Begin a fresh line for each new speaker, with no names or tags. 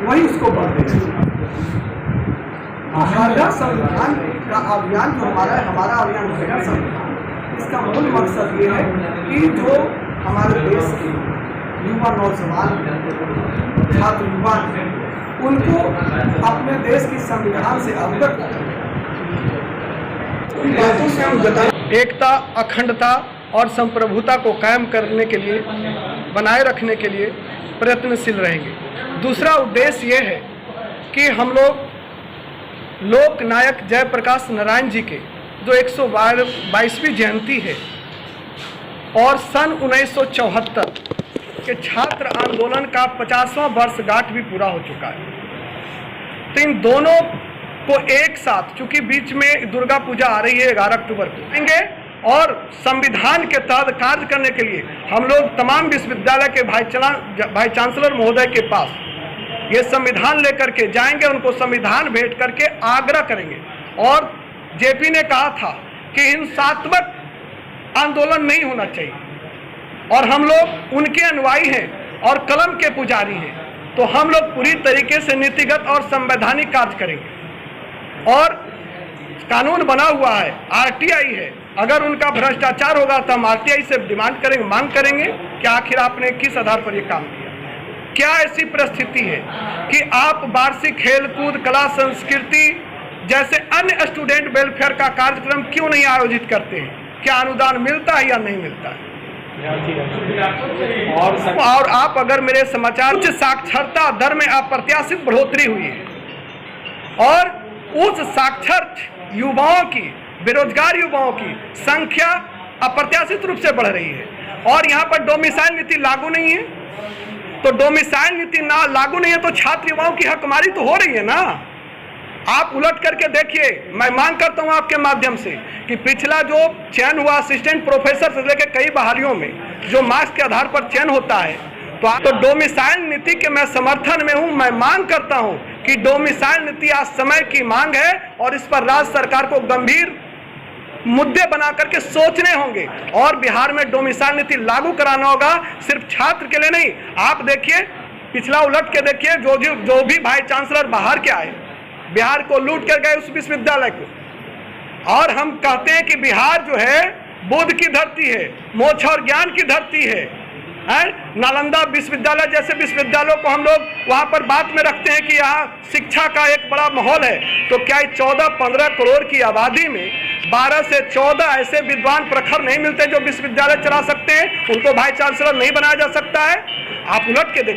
वही उसको बल देगा। हमारा संविधान का अभियान जो हमारा अभियान रहेगा संविधान, इसका मूल मकसद ये है कि जो हमारे देश के युवा नौजवान छात्र युवा हैं उनको अपने देश की संविधान से अवगत बातों से हम बताएं।
एकता, अखंडता और संप्रभुता को कायम करने के लिए, बनाए रखने के लिए प्रयत्नशील रहेंगे। दूसरा उद्देश्य ये है कि हम लोग लोक नायक जयप्रकाश नारायण जी के जो 122वीं जयंती है और सन 1974 के छात्र आंदोलन का 50वां वर्षगांठ भी पूरा हो चुका है, तो इन दोनों को एक साथ, चूंकि बीच में दुर्गा पूजा आ रही है 11 अक्टूबर को, आएंगे और संविधान के तहत कार्य करने के लिए हम लोग तमाम विश्वविद्यालय के भाई चांसलर महोदय के पास ये संविधान लेकर के जाएंगे, उनको संविधान भेंट करके आग्रह करेंगे। और जेपी ने कहा था कि हिंसात्मक आंदोलन नहीं होना चाहिए और हम लोग उनके अनुयायी हैं और कलम के पुजारी हैं, तो हम लोग पूरी तरीके से नीतिगत और संवैधानिक कार्य करेंगे। और कानून बना हुआ है, आरटीआई है, अगर उनका भ्रष्टाचार होगा तो हम आरटीआई से डिमांड करेंगे, मांग करेंगे कि आखिर आपने किस आधार पर यह काम किया। क्या ऐसी परिस्थिति है कि आप वार्षिक खेलकूद, कला, संस्कृति जैसे अन्य स्टूडेंट वेलफेयर का कार्यक्रम क्यों नहीं आयोजित करते हैं? क्या अनुदान मिलता है या नहीं मिलता है? और आप अगर मेरे समाचार से साक्षरता दर में अप्रत्याशित बढ़ोतरी हुई है और उस साक्षर युवाओं की, बेरोजगार युवाओं की संख्या अप्रत्याशित रूप से बढ़ रही है और यहाँ पर डोमिसाइल नीति लागू नहीं है, तो डोमिसाइल नीति ना लागू नहीं है तो छात्र युवाओं की हकमारी तो हो रही है ना। आप उलट करके देखिए, मैं मांग करता हूं आपके माध्यम से कि पिछला जो चयन हुआ असिस्टेंट प्रोफेसर से लेकर कई बहालियों में जो मार्क्स के आधार पर चयन होता है, तो डोमिसाइल नीति के मैं समर्थन में हूं। मैं मांग करता हूं कि डोमिसाइल नीति आज समय की मांग है और इस पर राज्य सरकार को गंभीर मुद्दे बना करके सोचने होंगे और बिहार में डोमिसाइल नीति लागू कराना होगा, सिर्फ छात्र के लिए नहीं। आप देखिए, पिछला उलट के देखिए, जो भी भाई चांसलर बाहर के आए, बिहार को लूट कर गए उस विश्वविद्यालय को, और हम कहते हैं कि बिहार जो है बुद्ध की धरती है, मोक्ष और ज्ञान की धरती है। नालंदा विश्वविद्यालय जैसे विश्वविद्यालयों को हम लोग वहां पर बात में रखते हैं कि यहाँ शिक्षा का एक बड़ा माहौल है, तो क्या 14-15 करोड़ की आबादी में 12 से 14 ऐसे विद्वान प्रखर नहीं मिलते जो विश्वविद्यालय चला सकते हैं? उनको भाई चांसलर नहीं बनाया जा सकता है? आप उलट के देखिए।